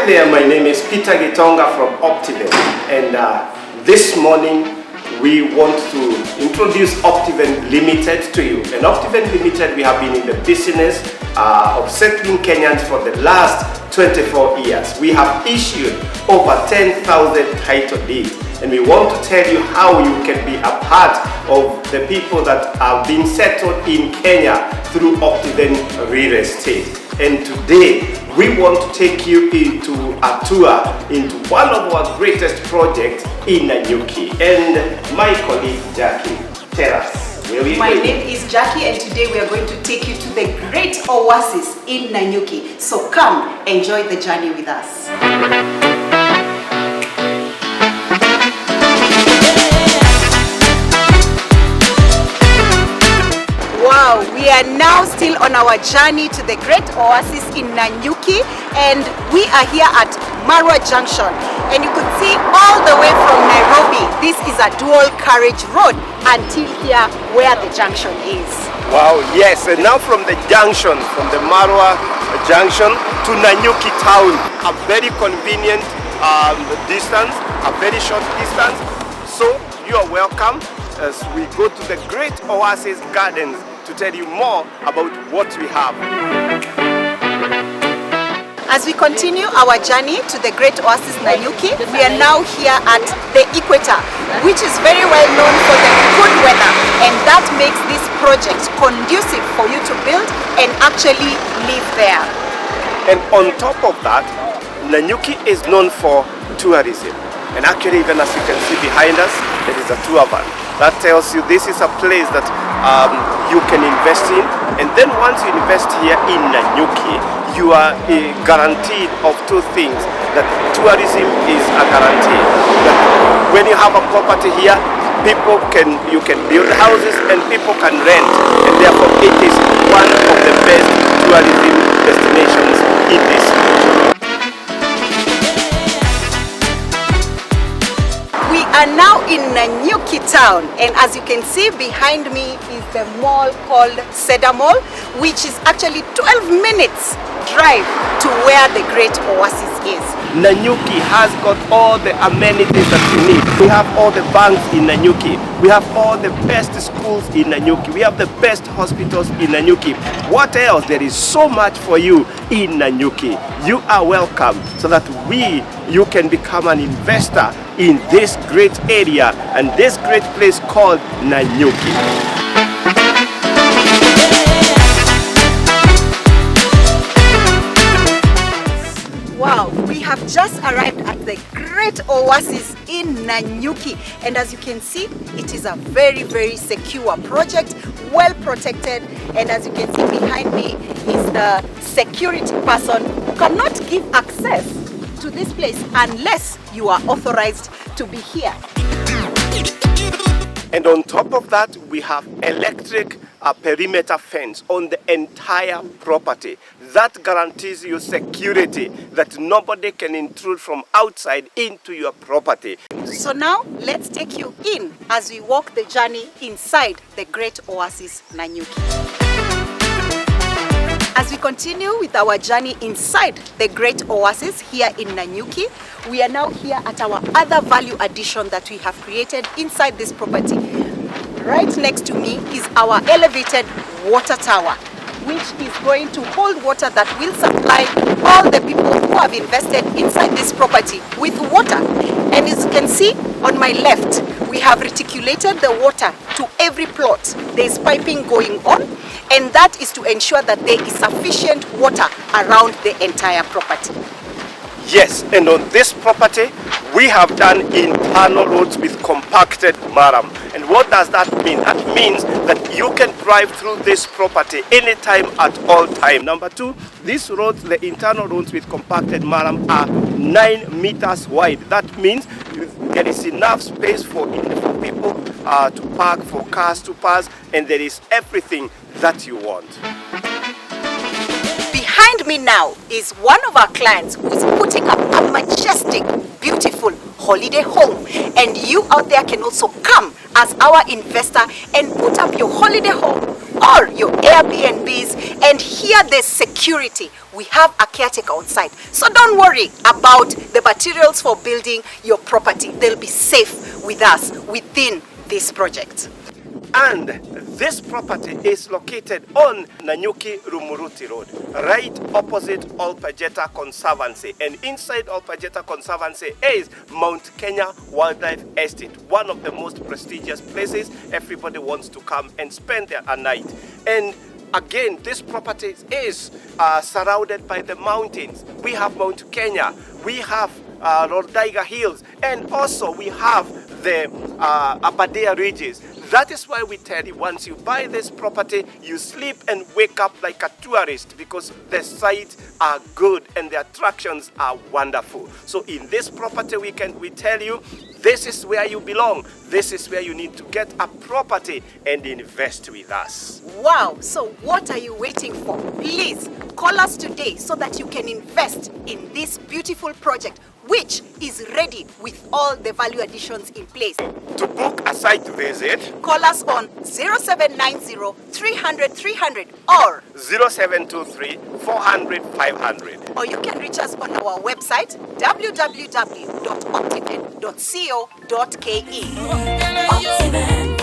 there, my name is Peter Gitonga from Optiven, and this morning we want to introduce Optiven Limited to you. And Optiven Limited, we have been in the business of settling Kenyans for the last 24 years. We have issued over 10,000 title deeds, and we want to tell you how you can be a part of the people that are being settled in Kenya through Optiven Real Estate. And today we want to take you into a tour into one of our greatest projects in Nanyuki. And my colleague Jackie, tell us where we are. My name is Jackie, and today we are going to take you to the Great Oasis in Nanyuki. So come, enjoy the journey with us. Wow, we are now still on our journey to the Great Oasis in Nanyuki, and we are here at Marwa Junction, and you could see all the way from Nairobi. This is a dual carriage road until here where the junction is. Wow, yes, and now from the junction, from the Marwa Junction to Nanyuki town, a very convenient distance, a very short distance. So you are welcome as we go to the Great Oasis Gardens to tell you more about what we have. As we continue our journey to the Great Oasis Nanyuki, we are now here at the Equator, which is very well known for the good weather, and that makes this project conducive for you to build and actually live there. And on top of that, Nanyuki is known for tourism. And actually, even as you can see behind us, there is a tour van. That tells you this is a place that you can invest in. And then once you invest here in Nanyuki, you are guaranteed of two things. That tourism is a guarantee. That when you have a property here, you can build houses and people can rent. And therefore, it is one of the best tourism destinations in this region. We are now in Nanyuki town, and as you can see behind me is the mall called Cedar Mall, which is actually 12 minutes drive to where the Great Oasis is. Nanyuki has got all the amenities that you need. We have all the banks in Nanyuki. We have all the best schools in Nanyuki. We have the best hospitals in Nanyuki. What else? There is so much for you in Nanyuki. You are welcome so that you can become an investor in this great area and this great place called Nanyuki. Wow, we have just arrived at the Great Oasis in Nanyuki, and as you can see, it is a very, very secure project, well protected, and as you can see behind me is the security person who cannot give access to this place unless you are authorized to be here. And on top of that, we have electric perimeter fence on the entire property. That guarantees you security, that nobody can intrude from outside into your property. So now, let's take you in as we walk the journey inside the Great Oasis Nanyuki. As we continue with our journey inside the Great Oasis here in Nanyuki, we are now here at our other value addition that we have created inside this property. Right next to me is our elevated water tower, which is going to hold water that will supply all the people who have invested inside this property with water. And as you can see on my left, we have reticulated the water to every plot. There is piping going on, and that is to ensure that there is sufficient water around the entire property. Yes, and on this property, we have done internal roads with compacted maram. And what does that mean? That means that you can drive through this property anytime at all time. Number two, these roads, the internal roads with compacted maram, are 9 meters wide. That means there is enough space for people to park, for cars to pass, and there is everything that you want. Behind me now is one of our clients who is putting up a majestic, beautiful holiday home. And you out there can also come as our investor and put up your holiday home or your Airbnbs, and here there's security. We have a caretaker on site. So don't worry about the materials for building your property. They'll be safe with us within this project. And this property is located on Nanyuki Rumuruti Road, right opposite Olpajeta Conservancy. And inside Olpajeta Conservancy is Mount Kenya Wildlife Estate, one of the most prestigious places. Everybody wants to come and spend there a night. And again, this property is surrounded by the mountains. We have Mount Kenya, we have Lolldaiga Hills, and also we have the Aberdare Ridges. That is why we tell you, once you buy this property, you sleep and wake up like a tourist, because the sites are good and the attractions are wonderful. So in this property, we tell you, this is where you belong. This is where you need to get a property and invest with us. Wow, so what are you waiting for? Please call us today so that you can invest in this beautiful project, which is ready with all the value additions in place. To book a site visit, call us on 0790 300 300 or 0723 400 500. Or you can reach us on our website www.optiven.co.ke. Optiven.